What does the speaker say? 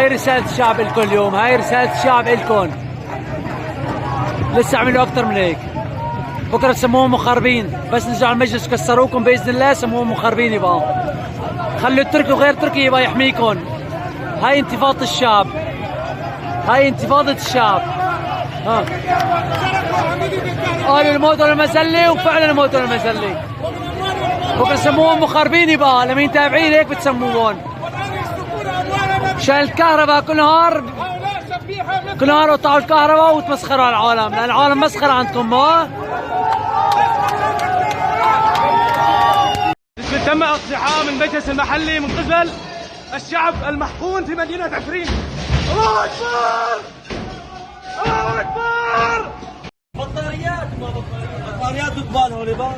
هاي رسالة الشعب الكل اليوم، هاي رسالة الشعب الكل. لسه عملوا أكثر من هيك. بكره سموهم مخربين، بس نرجع المجلس كسروكم باذن الله سموهم مخربين يبقى. خلوا التركي وغير تركي يبقى يحميكم. هاي انتفاضة الشعب، هاي انتفاضة الشعب. قالوا الموت ولا المسلي وفعلا الموت ولا المسلي. بكره سموهم مخربين يبقى، لما تابعين هيك بتسموهم. مشان الكهرباء كل نهار قطعوا الكهرباء وتمسخروا على العالم، لان العالم مسخره عندكم. تم اقتحام المجلس المحلي من قبل الشعب المحقون في مدينة عفرين. الله أكبر! الله أكبر! بطاريات بطاريات بتبان هون.